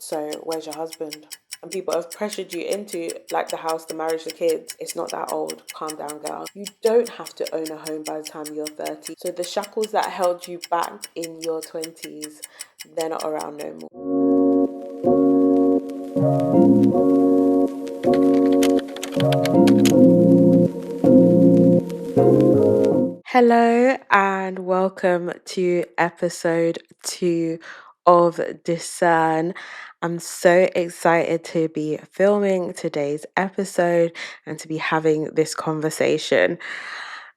So where's your husband? And people have pressured you into like the house, the marriage, the kids. It's not that old. Calm down, girl. You don't have to own a home by the time you're 30. So the shackles that held you back in your 20s, they're not around no more. Hello and welcome to episode 2 of Discern. I'm so excited to be filming today's episode and to be having this conversation.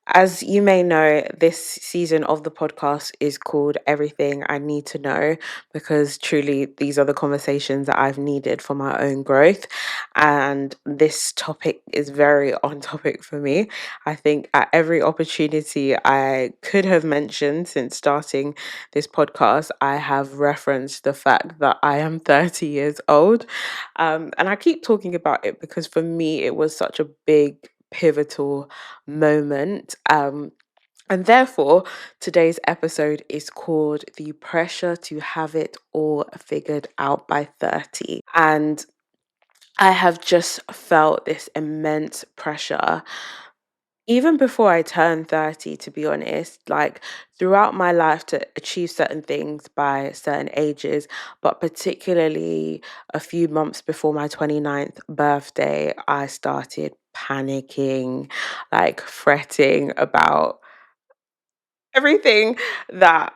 As you may know, this season of the podcast is called Everything I Need to Know, because truly these are the conversations that I've needed for my own growth. And this topic is very on topic for me. I think at every opportunity I could have mentioned since starting this podcast, I have referenced the fact that I am 30 years old. And I keep talking about it because for me, it was such a big, pivotal moment. And therefore, today's episode is called The Pressure to Have It All Figured Out by 30. And I have just felt this immense pressure even before I turned 30, to be honest, like throughout my life to achieve certain things by certain ages, but particularly a few months before my 29th birthday, I started panicking, like fretting about everything that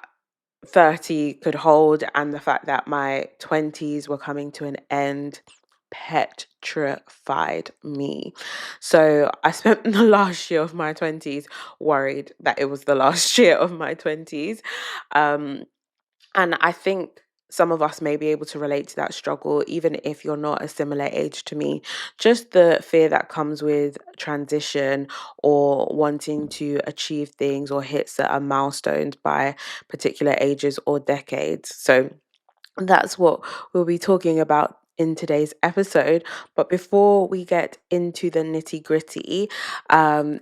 30 could hold, and the fact that my 20s were coming to an end petrified me. So I spent the last year of my 20s worried that it was the last year of my 20s. Um, and I think some of us may be able to relate to that struggle, even if you're not a similar age to me. Just the fear that comes with transition or wanting to achieve things or hit certain milestones by particular ages or decades. So that's what we'll be talking about in today's episode. But before we get into the nitty gritty,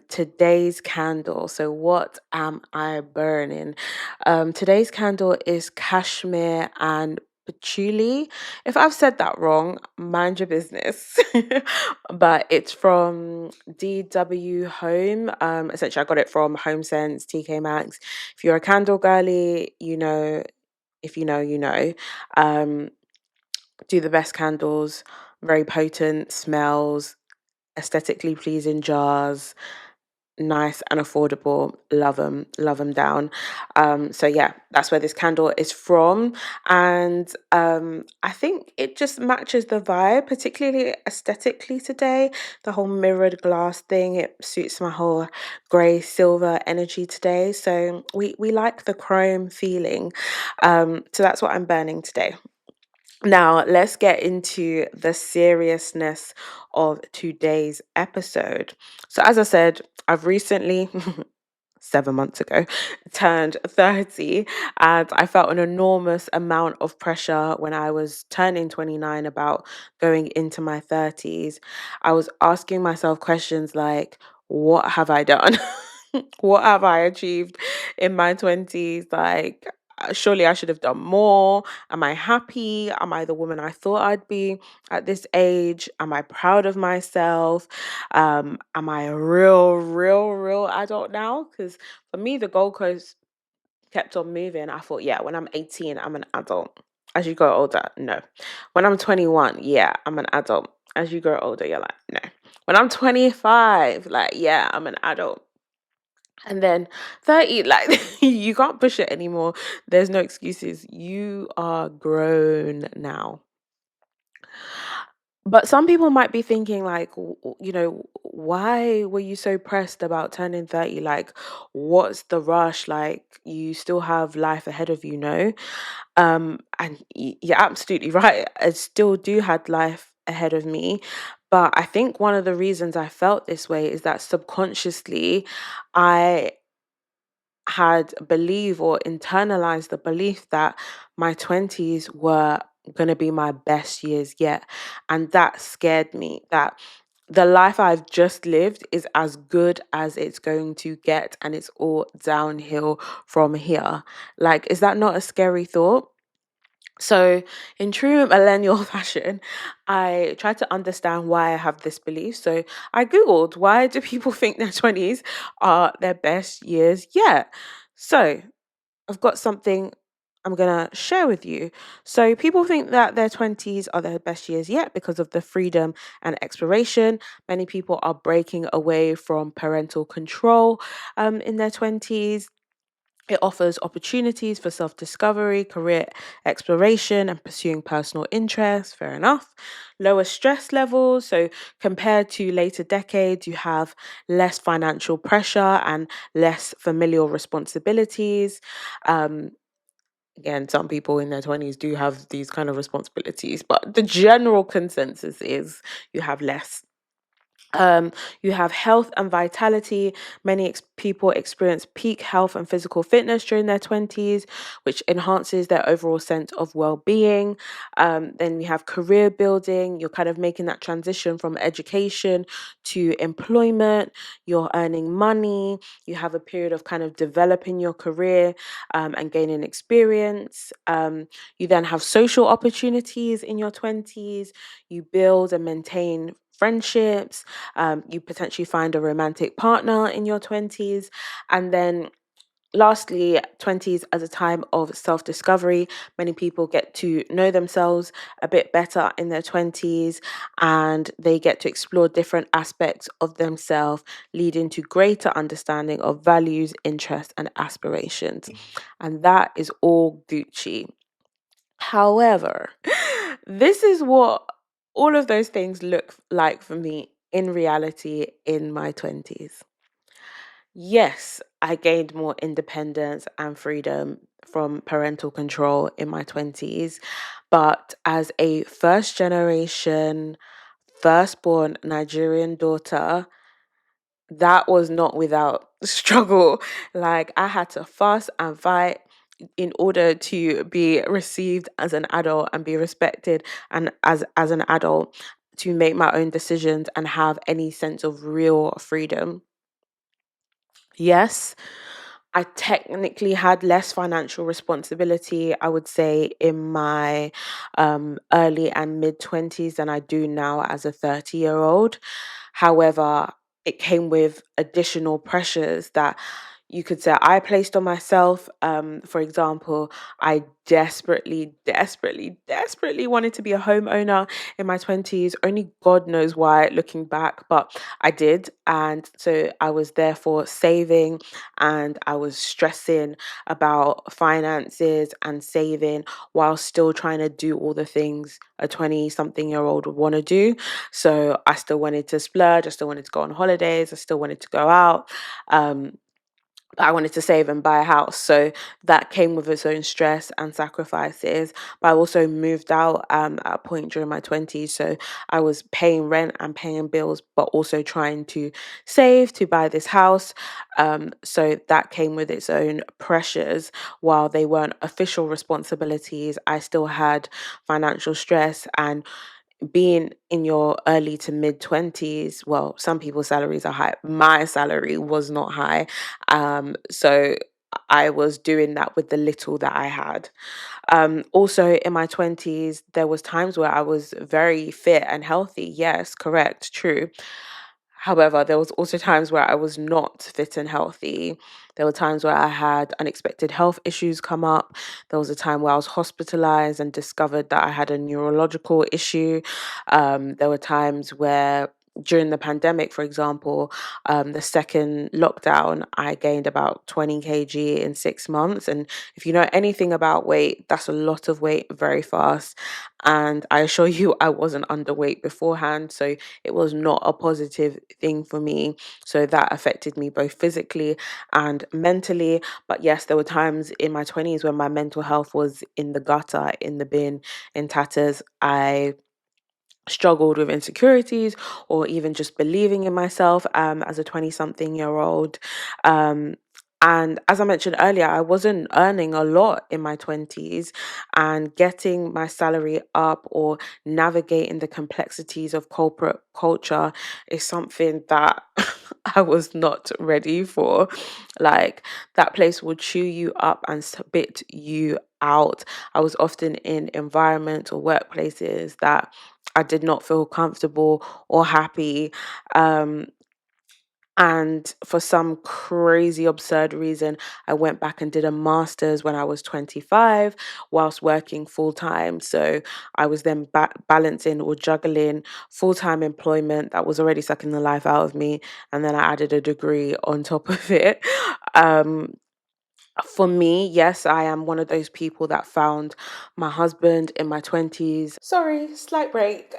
today's candle. So, what am I burning? Today's candle is cashmere and patchouli. If I've said that wrong, mind your business. But it's from DW Home. Essentially, I got it from Home Sense, TK Maxx. If you're a candle girly, you know, if you know, you know. Um, do the best candles, very potent smells, aesthetically pleasing jars, nice and affordable. Love them down. So yeah, that's where this candle is from, and I think it just matches the vibe, particularly aesthetically today. The whole mirrored glass thing, it suits my whole grey silver energy today. So we like the chrome feeling. So that's what I'm burning today. Now, let's get into the seriousness of today's episode. So, as I said, I've recently, 7 months ago, turned 30, and I felt an enormous amount of pressure when I was turning 29 about going into my 30s. I was asking myself questions like, what have I done? What have I achieved in my 20s? Like, surely I should have done more. Am I happy? Am I the woman I thought I'd be at this age? Am I proud of myself? Am I a real adult now? Because for me, the goalpost kept on moving. I thought, yeah, when I'm 18, I'm an adult. As you grow older, no. When I'm 21, yeah, I'm an adult. As you grow older, you're like, no. When I'm 25, like, yeah, I'm an adult. And then 30, like you can't push it anymore. There's no excuses. You are grown now. But some people might be thinking, like, why were you so pressed about turning 30? Like, what's the rush? Like, you still have life ahead of you, no? And you're absolutely right. I still do had life ahead of me. But I think one of the reasons I felt this way is that subconsciously, I had believed or internalized the belief that my 20s were going to be my best years yet. And that scared me, that the life I've just lived is as good as it's going to get, and it's all downhill from here. Like, is that not a scary thought? So, in true millennial fashion, I tried to understand why I have this belief. So, I Googled, why do people think their 20s are their best years yet? So, I've got something I'm going to share with you. So, people think that their 20s are their best years yet because of the freedom and exploration. Many people are breaking away from parental control in their 20s. It offers opportunities for self discovery, career exploration, and pursuing personal interests. Fair enough. Lower stress levels. So, compared to later decades, you have less financial pressure and less familial responsibilities. Um, Again, some people in their 20s do have these kind of responsibilities, but the general consensus is you have less. um, you have health and vitality. Many people experience peak health and physical fitness during their 20s, which enhances their overall sense of well being. Then we have career building. You're kind of making that transition from education to employment. You're earning money. You have a period of kind of developing your career and gaining experience. You then have social opportunities in your 20s. You build and maintain friendships. You potentially find a romantic partner in your 20s. And then lastly, 20s as a time of self discovery. Many people get to know themselves a bit better in their 20s, and they get to explore different aspects of themselves, leading to greater understanding of values, interests, and aspirations. And that is all Gucci. However, this is what all of those things look like for me in reality in my 20s. Yes, I gained more independence and freedom from parental control in my 20s, but as a first generation, firstborn Nigerian daughter, that was not without struggle. Like, I had to fuss and fight in order to be received as an adult and be respected and as an adult, to make my own decisions and have any sense of real freedom. Yes, I technically had less financial responsibility, I would say, in my early and mid 20s than I do now as a 30-year-old. However, it came with additional pressures that you could say I placed on myself. For example, I desperately wanted to be a homeowner in my 20s. Only God knows why, looking back, but I did. And so I was therefore saving, and I was stressing about finances and saving while still trying to do all the things a 20 something year old would want to do. So I still wanted to splurge, I still wanted to go on holidays, I still wanted to go out. Um, I wanted to save and buy a house. So that came with its own stress and sacrifices. But I also moved out at a point during my 20s. So I was paying rent and paying bills, but also trying to save to buy this house. So that came with its own pressures. While they weren't official responsibilities, I still had financial stress. And being in your early to mid 20s, well, some people's salaries are high. My salary was not high. So I was doing that with the little that I had. Also in my 20s, there was times where I was very fit and healthy. Yes, correct, true. However, there was also times where I was not fit and healthy. There were times where I had unexpected health issues come up. There was a time where I was hospitalized and discovered that I had a neurological issue. There were times where during the pandemic, for example, the second lockdown, I gained about 20 kg in 6 months. And if you know anything about weight, that's a lot of weight very fast. And I assure you, I wasn't underweight beforehand. So it was not a positive thing for me. So that affected me both physically and mentally. But yes, there were times in my 20s when my mental health was in the gutter, in the bin, in tatters. I struggled with insecurities or even just believing in myself as a 20 something year old. Um, and as I mentioned earlier, I wasn't earning a lot in my 20s, and getting my salary up or navigating the complexities of corporate culture is something that I was not ready for. Like, that place will chew you up and spit you out. I was often in environments or workplaces that I did not feel comfortable or happy. Um, and for some crazy, absurd reason, I went back and did a master's when I was 25 whilst working full time. So I was then balancing or juggling full time employment that was already sucking the life out of me. And then I added a degree on top of it. Um, for me, yes, I am one of those people that found my husband in my 20s. Sorry, slight break.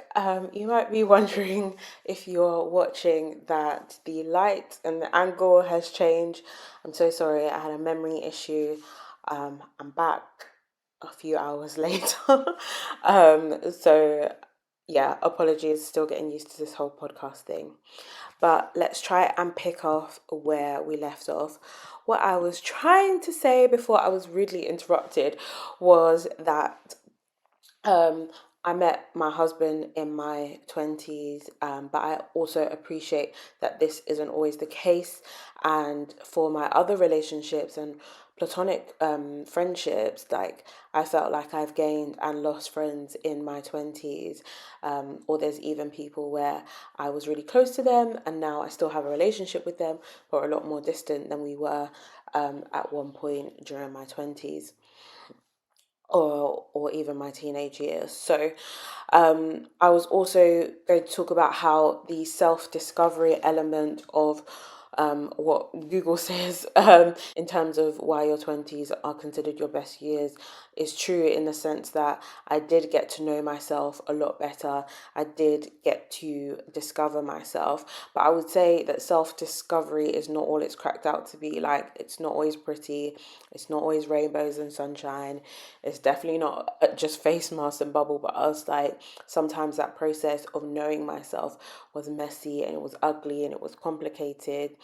You might be wondering if you're watching that the light and the angle has changed. I'm so sorry, I had a memory issue. I'm back a few hours later. So yeah, apologies, still getting used to this whole podcast thing. But let's try and pick off where we left off. What I was trying to say before I was rudely interrupted was that um, I met my husband in my 20s, but I also appreciate that this isn't always the case. And for my other relationships and platonic friendships, like I felt like I've gained and lost friends in my 20s. Or there's even people where I was really close to them and now I still have a relationship with them, but a lot more distant than we were at one point during my 20s or even my teenage years. So I was also going to talk about how the self-discovery element of what Google says in terms of why your 20s are considered your best years is true, in the sense that I did get to know myself a lot better. I did get to discover myself. But I would say that self-discovery is not all it's cracked out to be. Like, it's not always pretty. It's not always rainbows and sunshine. It's definitely not just face masks and bubble baths. Like, sometimes that process of knowing myself was messy and it was ugly and it was complicated.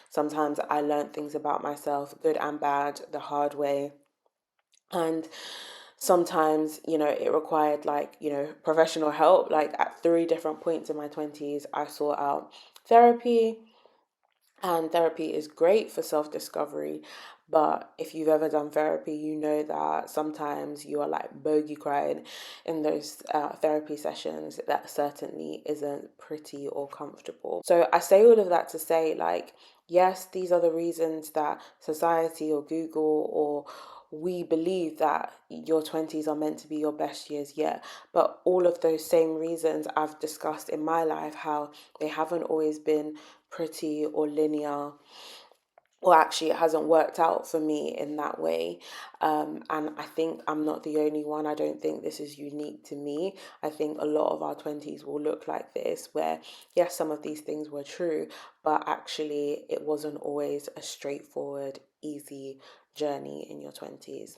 Sometimes I learned things about myself, good and bad, the hard way. And sometimes, it required, like, professional help. Like, at 3 different points in my 20s, I sought out therapy. And therapy is great for self discovery. But if you've ever done therapy, you know that sometimes you are like bogey crying in those therapy sessions. That certainly isn't pretty or comfortable. So I say all of that to say, like, yes, these are the reasons that society or Google or we believe that your 20s are meant to be your best years yet. But all of those same reasons I've discussed in my life, how they haven't always been pretty or linear, or actually it hasn't worked out for me in that way. And I think I'm not the only one. I don't think this is unique to me. I think a lot of our 20s will look like this, where yes, some of these things were true, but actually it wasn't always a straightforward, easy journey in your 20s.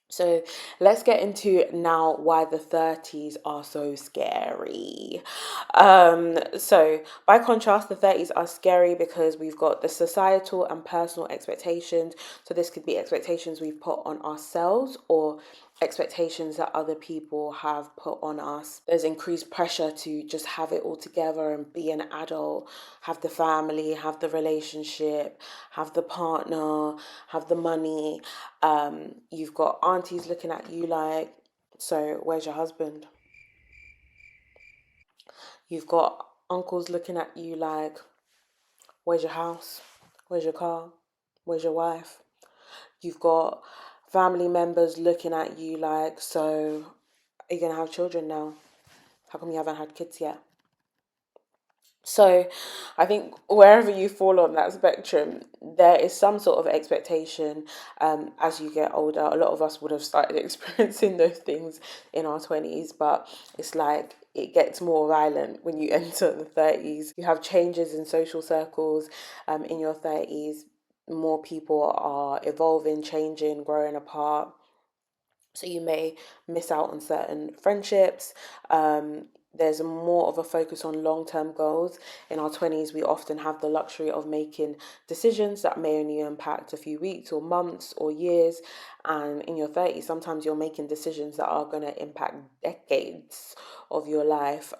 So let's get into now why the 30s are so scary. So by contrast, the 30s are scary because we've got the societal and personal expectations. So this could be expectations we've put on ourselves or expectations that other people have put on us. There's increased pressure to just have it all together and be an adult, have the family, have the relationship, have the partner, have the money. You've got aunties looking at you like, so where's your husband? You've got uncles looking at you like, where's your house? Where's your car? Where's your wife? You've got family members looking at you like, so are you going to have children now? How come you haven't had kids yet? So I think wherever you fall on that spectrum, there is some sort of expectation as you get older. A lot of us would have started experiencing those things in our 20s, but it's like it gets more violent when you enter the 30s. You have changes in social circles in your 30s. More people are evolving, changing, growing apart. So you may miss out on certain friendships. There's more of a focus on long-term goals. In our 20s, we often have the luxury of making decisions that may only impact a few weeks or months or years. And in your 30s, sometimes you're making decisions that are going to impact decades of your life.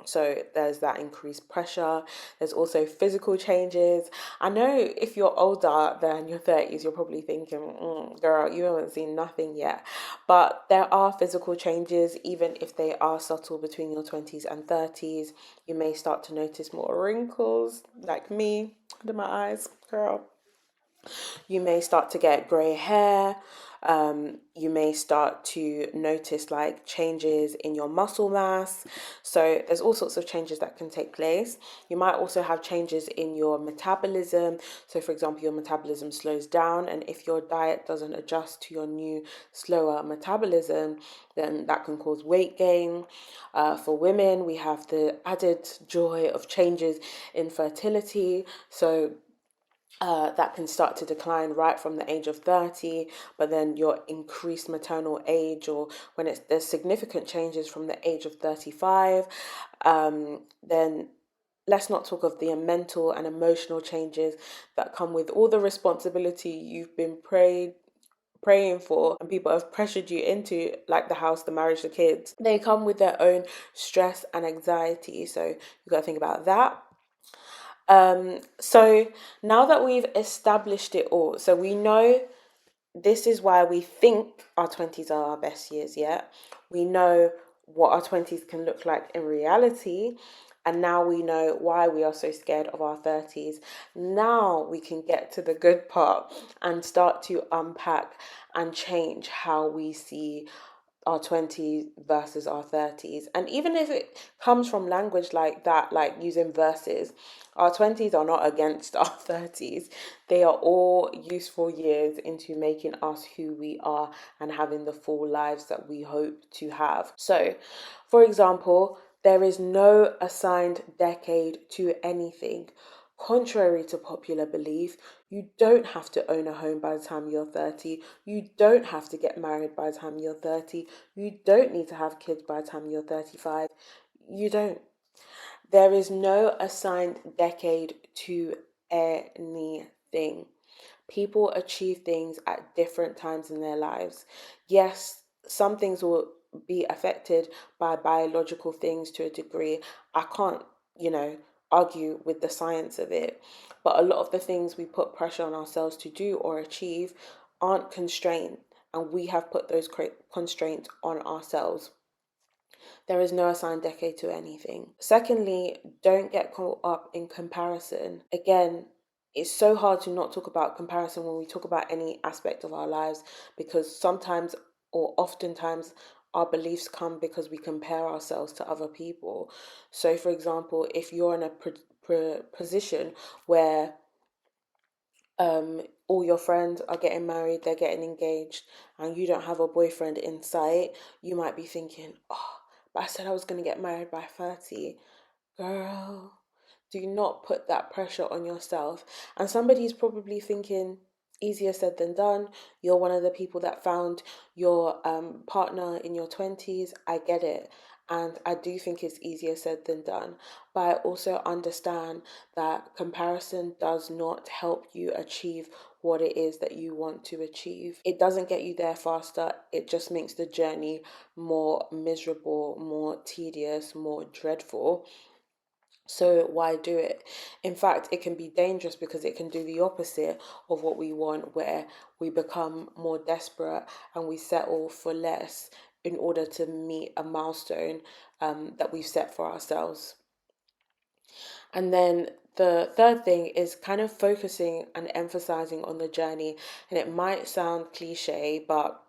So there's that increased pressure. There's also physical changes. I know if you're older than your 30s, you're probably thinking, girl, you haven't seen nothing yet. But there are physical changes, even if they are subtle between your 20s and 30s. You may start to notice more wrinkles, like me, under my eyes, girl. You may start to get grey hair. You may start to notice like changes in your muscle mass. So there's all sorts of changes that can take place. You might also have changes in your metabolism. So for example, your metabolism slows down, and if your diet doesn't adjust to your new slower metabolism, then that can cause weight gain. For women, we have the added joy of changes in fertility. So that can start to decline right from the age of 30, but then your increased maternal age, or when there's significant changes from the age of 35, then let's not talk of the mental and emotional changes that come with all the responsibility you've been praying for and people have pressured you into, like the house, the marriage, the kids. They come with their own stress and anxiety, so you got to think about that. So now that we've established it all, so we know this is why we think our 20s are our best years yet. We know what our 20s can look like in reality. And now we know why we are so scared of our 30s. Now we can get to the good part and start to unpack and change how we see our 20s versus our 30s. And even if it comes from language like that, like using verses, our 20s are not against our 30s. They are all useful years into making us who we are and having the full lives that we hope to have. So, for example, there is no assigned decade to anything. Contrary to popular belief, you don't have to own a home by the time you're 30. You don't have to get married by the time you're 30. You don't need to have kids by the time you're 35. You don't. There is no assigned decade to anything. People achieve things at different times in their lives. Yes, some things will be affected by biological things to a degree. I can't, argue with the science of it. But a lot of the things we put pressure on ourselves to do or achieve aren't constrained, and we have put those constraints on ourselves. There is no assigned decade to anything. Secondly, don't get caught up in comparison. Again, it's so hard to not talk about comparison when we talk about any aspect of our lives, because sometimes or oftentimes our beliefs come because we compare ourselves to other people. So, for example, if you're in a position where all your friends are getting married, they're getting engaged, and you don't have a boyfriend in sight, you might be thinking, oh, but I said I was going to get married by 30. Girl, do not put that pressure on yourself. And somebody's probably thinking, easier said than done. You're one of the people that found your partner in your 20s. I get it. And I do think it's easier said than done. But I also understand that comparison does not help you achieve what it is that you want to achieve. It doesn't get you there faster. It just makes the journey more miserable, more tedious, more dreadful. So why do it? In fact, it can be dangerous because it can do the opposite of what we want, where we become more desperate and we settle for less in order to meet a milestone that we've set for ourselves. And then the third thing is kind of focusing and emphasizing on the journey. And it might sound cliche, but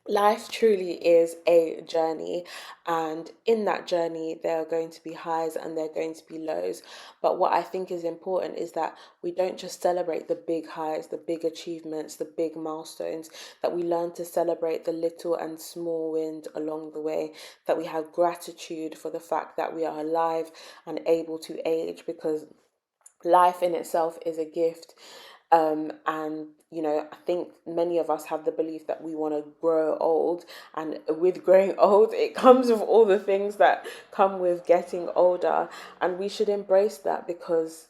life truly is a journey, and in that journey there are going to be highs and there are going to be lows. But what I think is important is that we don't just celebrate the big highs, the big achievements, the big milestones, that we learn to celebrate the little and small wins along the way, that we have gratitude for the fact that we are alive and able to age, because life in itself is a gift. And I think many of us have the belief that we want to grow old, and with growing old it comes with all the things that come with getting older, and we should embrace that, because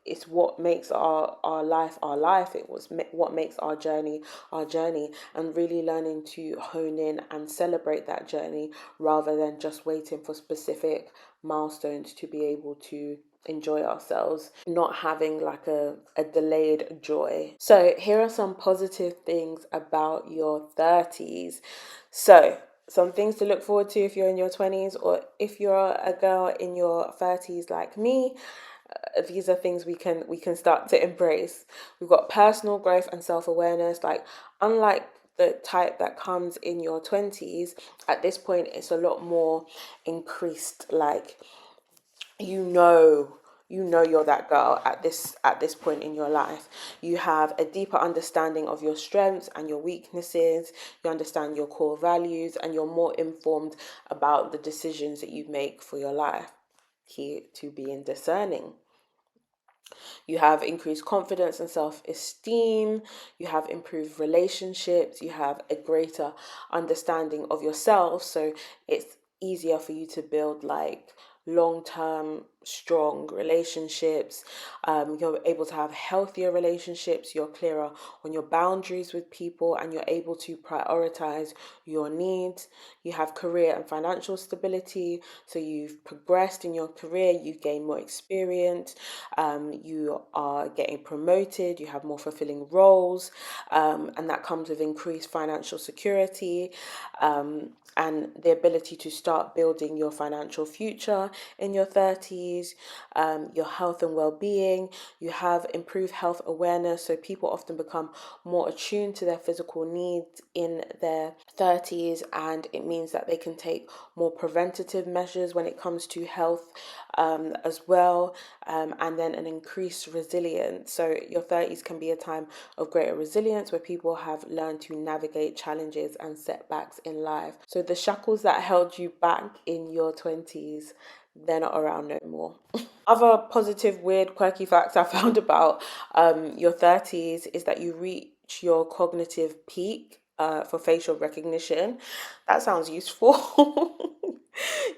it's what makes our life our life. It was what makes our journey our journey, and really learning to hone in and celebrate that journey rather than just waiting for specific milestones to be able to enjoy ourselves, not having like a delayed joy. So here are some positive things about your 30s. So some things to look forward to if you're in your 20s, or if you're a girl in your 30s like me. These are things we can start to embrace. We've got personal growth and self-awareness. Like, unlike the type that comes in your 20s, at this point it's a lot more increased. Like, you know you're that girl at this point in your life. You have a deeper understanding of your strengths and your weaknesses. You understand your core values, and you're more informed about the decisions that you make for your life. Key to being discerning. You have increased confidence and self-esteem. You have improved relationships. You have a greater understanding of yourself. So it's easier for you to build like long-term strong relationships. You're able to have healthier relationships. You're clearer on your boundaries with people, and you're able to prioritize your needs. You have career and financial stability. So you've progressed in your career, you gain more experience, you are getting promoted, you have more fulfilling roles, and that comes with increased financial security, and the ability to start building your financial future in your 30s, your health and well-being. You have improved health awareness, so people often become more attuned to their physical needs in their 30s, and it means that they can take more preventative measures when it comes to health, as well, and then an increased resilience. So your 30s can be a time of greater resilience, where people have learned to navigate challenges and setbacks in life. So the shackles that held you back in your 20s, they're not around no more. Other positive, weird, quirky facts I found about your 30s is that you reach your cognitive peak for facial recognition. That sounds useful.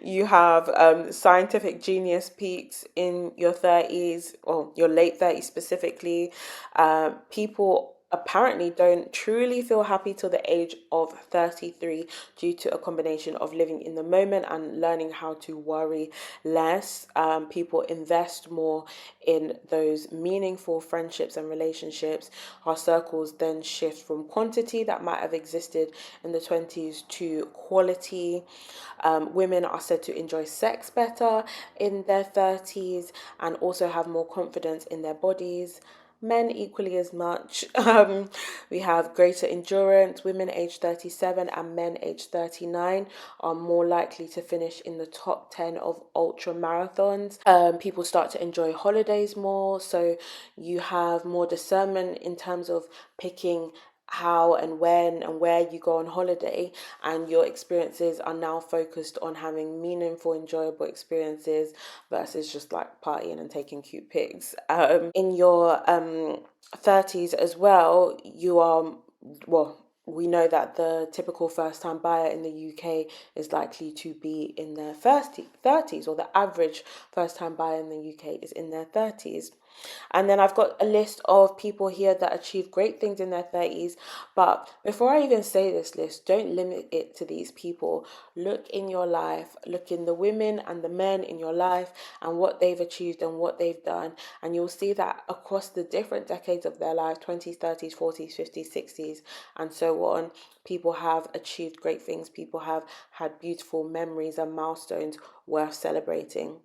You have scientific genius peaks in your 30s, or your late 30s specifically. People apparently don't truly feel happy till the age of 33, due to a combination of living in the moment and learning how to worry less. People invest more in those meaningful friendships and relationships. Our circles then shift from quantity that might have existed in the 20s to quality. Women are said to enjoy sex better in their 30s, and also have more confidence in their bodies. Men equally as much. We have greater endurance. Women aged 37 and men aged 39 are more likely to finish in the top 10 of ultra marathons. People start to enjoy holidays more, so you have more discernment in terms of picking how and when and where you go on holiday, and your experiences are now focused on having meaningful, enjoyable experiences versus just like partying and taking cute pics. In your 30s as well, you are, well, we know that the typical first-time buyer in the UK is likely to be in their 30s, or the average first-time buyer in the UK is in their 30s. And then I've got a list of people here that achieve great things in their 30s. But before I even say this list, don't limit it to these people. Look in your life, look in the women and the men in your life and what they've achieved and what they've done. And you'll see that across the different decades of their life, 20s, 30s, 40s, 50s, 60s, and so on, people have achieved great things. People have had beautiful memories and milestones worth celebrating.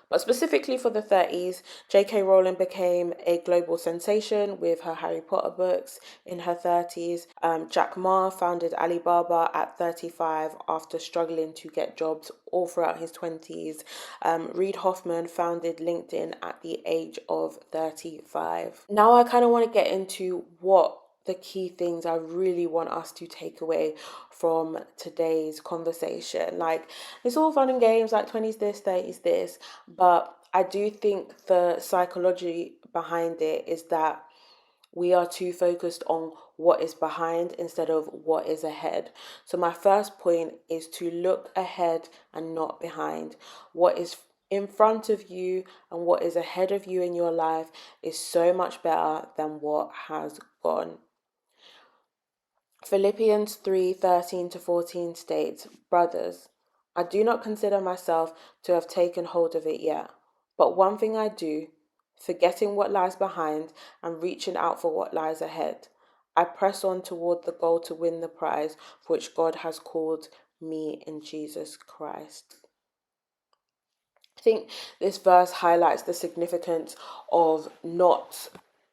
But specifically for the 30s, J.K. Rowling became a global sensation with her Harry Potter books in her 30s. Jack Ma founded Alibaba at 35 after struggling to get jobs all throughout his 20s. Reid Hoffman founded LinkedIn at the age of 35. Now I kind of want to get into what the key things I really want us to take away from today's conversation. Like, it's all fun and games, like 20s this, 30s this, but I do think the psychology behind it is that we are too focused on what is behind instead of what is ahead. So my first point is to look ahead and not behind. What is in front of you and what is ahead of you in your life is so much better than what has gone. Philippians 3:13-14 states, "Brothers, I do not consider myself to have taken hold of it yet, but one thing I do, forgetting what lies behind and reaching out for what lies ahead, I press on toward the goal to win the prize for which God has called me in Jesus Christ." I think this verse highlights the significance of not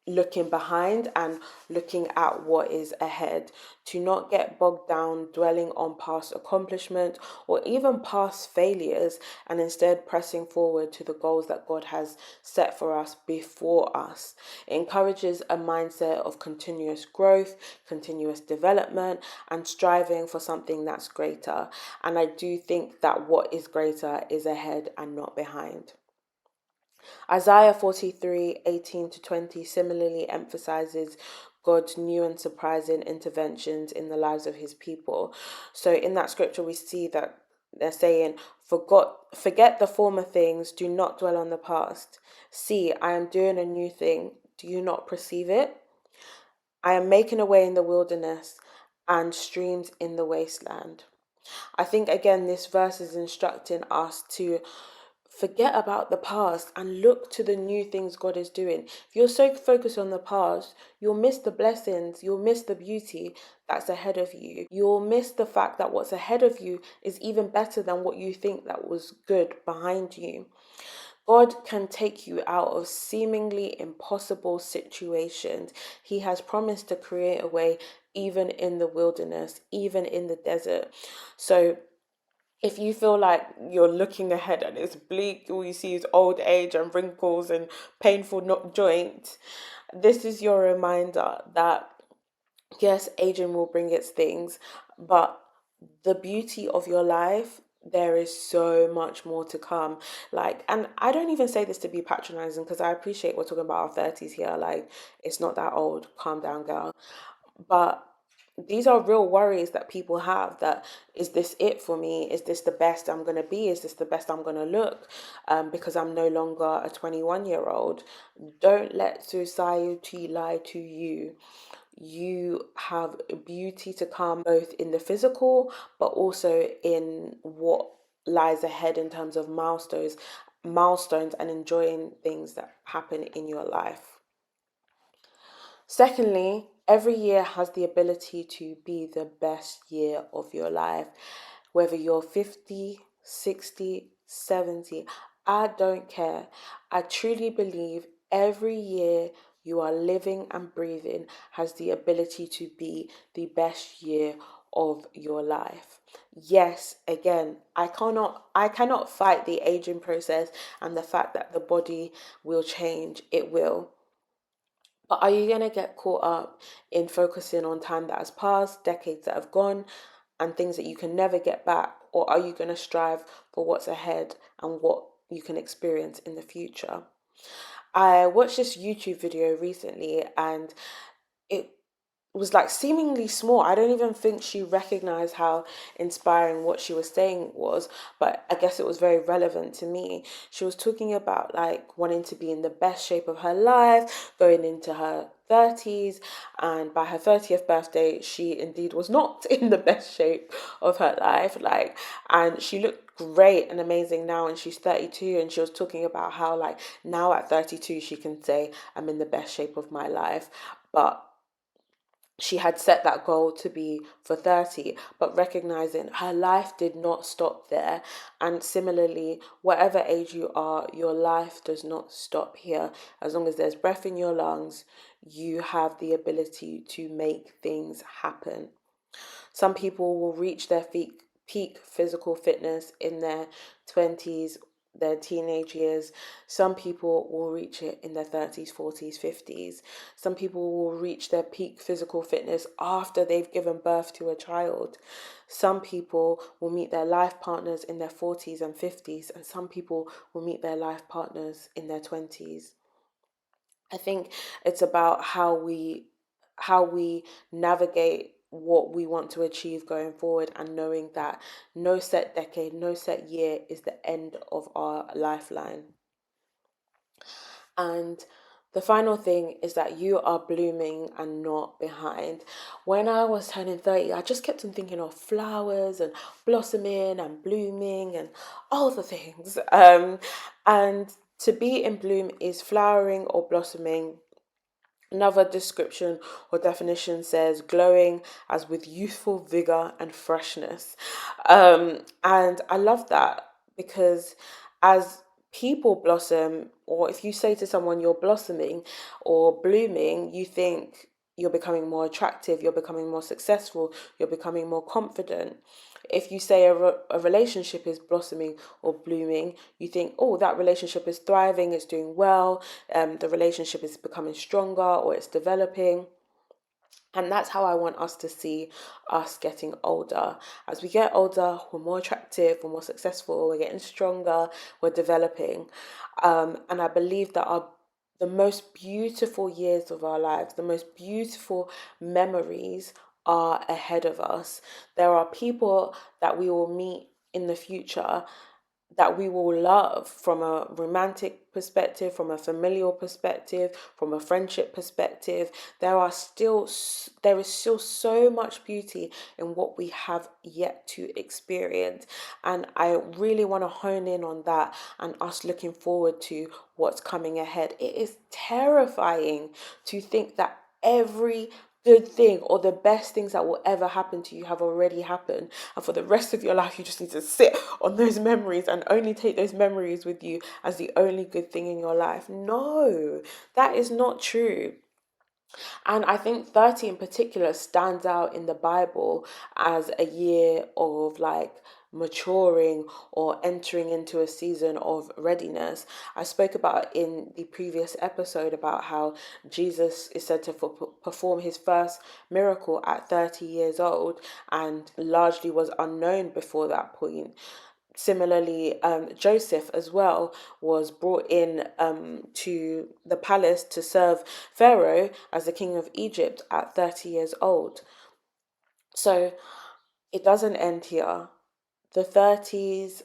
looking behind and looking at what is ahead, to not get bogged down dwelling on past accomplishment or even past failures, and instead pressing forward to the goals that God has set for us before us. It encourages a mindset of continuous growth, continuous development, and striving for something that's greater. And I do think that what is greater is ahead and not behind. Isaiah 43:18-20 similarly emphasizes God's new and surprising interventions in the lives of his people. So in that scripture, we see that they're saying, forget the former things, do not dwell on the past. See, I am doing a new thing. Do you not perceive it? I am making a way in the wilderness and streams in the wasteland. I think, again, this verse is instructing us to forget about the past and look to the new things God is doing. If you're so focused on the past, you'll miss the blessings, you'll miss the beauty that's ahead of you. You'll miss the fact that what's ahead of you is even better than what you think that was good behind you. God can take you out of seemingly impossible situations. He has promised to create a way even in the wilderness, even in the desert. So if you feel like you're looking ahead and it's bleak, all you see is old age and wrinkles and painful joints, this is your reminder that yes, aging will bring its things, but the beauty of your life, there is so much more to come. And I don't even say this to be patronizing, because I appreciate we're talking about our 30s here. It's not that old. Calm down, girl. But these are real worries that people have, that is this it for me? Is this the best I'm going to be? Is this the best I'm going to look? Because I'm no longer a 21-year-old. Don't let society lie to you. You have beauty to come, both in the physical, but also in what lies ahead in terms of milestones and enjoying things that happen in your life. Secondly, every year has the ability to be the best year of your life. Whether you're 50, 60, 70, I don't care. I truly believe every year you are living and breathing has the ability to be the best year of your life. Yes, again, I cannot fight the aging process and the fact that the body will change. It will. But are you going to get caught up in focusing on time that has passed, decades that have gone, and things that you can never get back? Or are you going to strive for what's ahead and what you can experience in the future? I watched this YouTube video recently, and it was seemingly small. I don't even think she recognized how inspiring what she was saying was, but I guess it was very relevant to me. She was talking about wanting to be in the best shape of her life, going into her 30s, and by her 30th birthday, she indeed was not in the best shape of her life. And she looked great and amazing now, and she's 32, and she was talking about how now at 32 she can say, I'm in the best shape of my life. But she had set that goal to be for 30, but recognizing her life did not stop there. And similarly, whatever age you are, your life does not stop here. As long as there's breath in your lungs, you have the ability to make things happen. Some people will reach their peak physical fitness in their 20s, their teenage years. Some people will reach it in their 30s, 40s, 50s. Some people will reach their peak physical fitness after they've given birth to a child. Some people will meet their life partners in their 40s and 50s, and some people will meet their life partners in their 20s. I think it's about how we navigate what we want to achieve going forward, and knowing that no set decade, no set year is the end of our lifeline. And the final thing is that you are blooming and not behind. When I was turning 30, I just kept on thinking of flowers and blossoming and blooming and all the things. And to be in bloom is flowering or blossoming. Another description or definition says glowing as with youthful vigor and freshness. And I love that, because as people blossom, or if you say to someone you're blossoming or blooming, you think you're becoming more attractive, you're becoming more successful, you're becoming more confident. If you say a relationship is blossoming or blooming, you think, oh, that relationship is thriving, it's doing well, the relationship is becoming stronger or it's developing. And that's how I want us to see us getting older. As we get older, we're more attractive, we're more successful, we're getting stronger, we're developing. And I believe that the most beautiful years of our lives, the most beautiful memories are ahead of us. There are people that we will meet in the future that we will love, from a romantic perspective, from a familial perspective, from a friendship perspective. There is still so much beauty in what we have yet to experience, and I really want to hone in on that and us looking forward to what's coming ahead. It is terrifying to think that every good thing or the best things that will ever happen to you have already happened, and for the rest of your life you just need to sit on those memories and only take those memories with you as the only good thing in your life. No, that is not true. And I think 30 in particular stands out in the Bible as a year of like maturing or entering into a season of readiness. I spoke about in the previous episode about how Jesus is said to perform his first miracle at 30 years old, and largely was unknown before that point. Similarly, Joseph as well was brought in to the palace to serve Pharaoh as the king of Egypt at 30 years old. So it doesn't end here. The 30s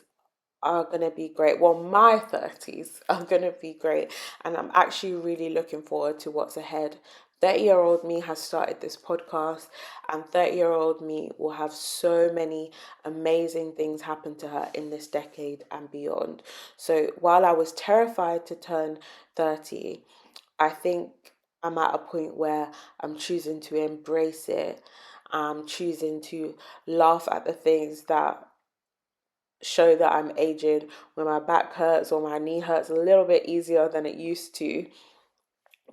are going to be great. Well, my 30s are going to be great. And I'm actually really looking forward to what's ahead. 30-year-old me has started this podcast, and 30-year-old me will have so many amazing things happen to her in this decade and beyond. So while I was terrified to turn 30, I think I'm at a point where I'm choosing to embrace it. I'm choosing to laugh at the things that show that I'm aging, when my back hurts or my knee hurts a little bit easier than it used to,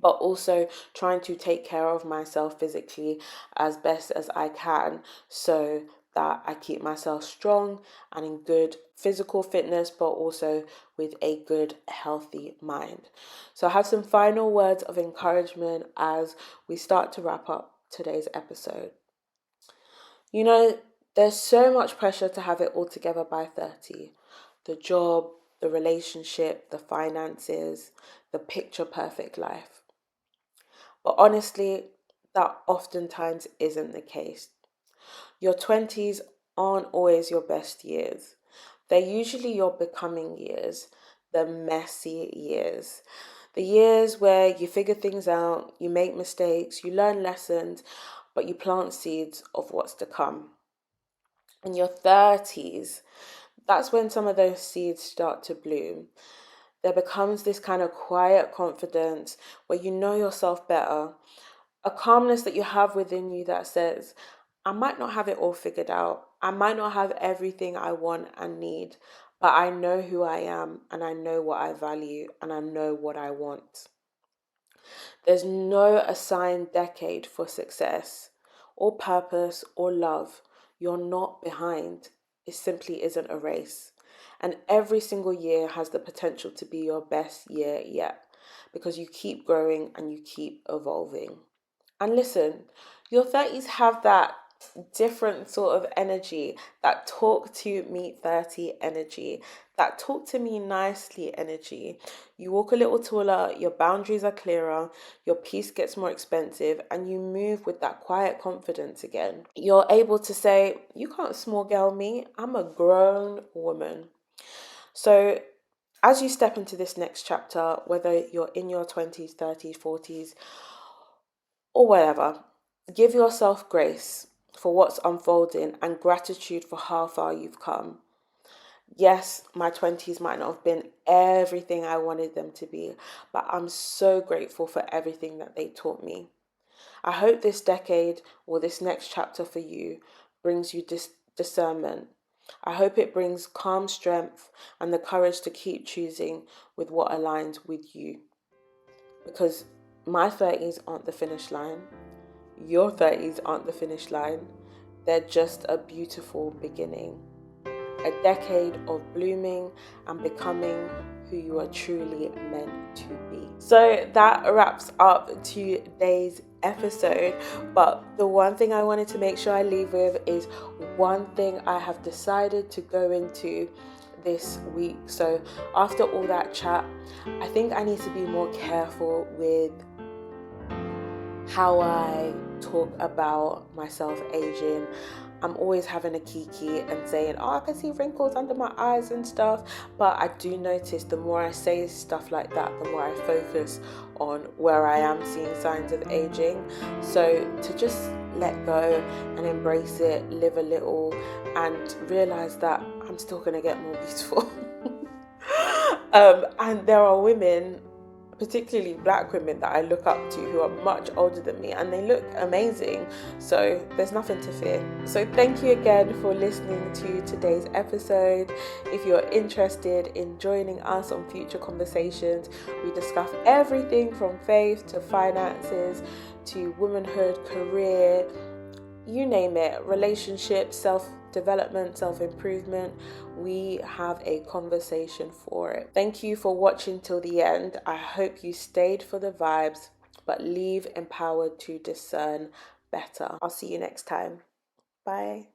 but also trying to take care of myself physically as best as I can, so that I keep myself strong and in good physical fitness, but also with a good, healthy mind. So I have some final words of encouragement as we start to wrap up today's episode. You know, there's so much pressure to have it all together by 30. The job, the relationship, the finances, the picture perfect life. But honestly, that oftentimes isn't the case. Your 20s aren't always your best years. They're usually your becoming years, the messy years. The years where you figure things out, you make mistakes, you learn lessons, but you plant seeds of what's to come. In your 30s, that's when some of those seeds start to bloom. There becomes this kind of quiet confidence where you know yourself better, a calmness that you have within you that says, I might not have it all figured out. I might not have everything I want and need, but I know who I am, and I know what I value, and I know what I want. There's no assigned decade for success or purpose or love. You're not behind. It simply isn't a race. And every single year has the potential to be your best year yet, because you keep growing and you keep evolving. And listen, your 30s have that different sort of energy, that talk to me 30 energy, that talk to me nicely energy. You walk a little taller, your boundaries are clearer, your peace gets more expensive, and you move with that quiet confidence again. You're able to say, you can't small girl me, I'm a grown woman. So as you step into this next chapter, whether you're in your 20s, 30s, 40s, or whatever, give yourself grace for what's unfolding and gratitude for how far you've come. Yes, my 20s might not have been everything I wanted them to be, but I'm so grateful for everything that they taught me. I hope this decade or this next chapter for you brings you discernment. I hope it brings calm strength and the courage to keep choosing with what aligns with you. Because my 30s aren't the finish line. Your 30s aren't the finish line. They're just a beautiful beginning. A decade of blooming and becoming who you are truly meant to be. So that wraps up today's episode. But the one thing I wanted to make sure I leave with is one thing I have decided to go into this week. So after all that chat, I think I need to be more careful with how I talk about myself aging. I'm always having a kiki and saying, oh, I can see wrinkles under my eyes and stuff. But I do notice the more I say stuff like that, the more I focus on where I am seeing signs of aging. So to just let go and embrace it, live a little, and realize that I'm still going to get more beautiful. And there are women, particularly black women, that I look up to who are much older than me, and they look amazing. So there's nothing to fear. So thank you again for listening to today's episode. If you're interested in joining us on future conversations, we discuss everything from faith to finances to womanhood, career, you name it, relationships, self-development, self-improvement. We have a conversation for it. Thank you for watching till the end. I hope you stayed for the vibes, but leave empowered to discern better. I'll see you next time. Bye.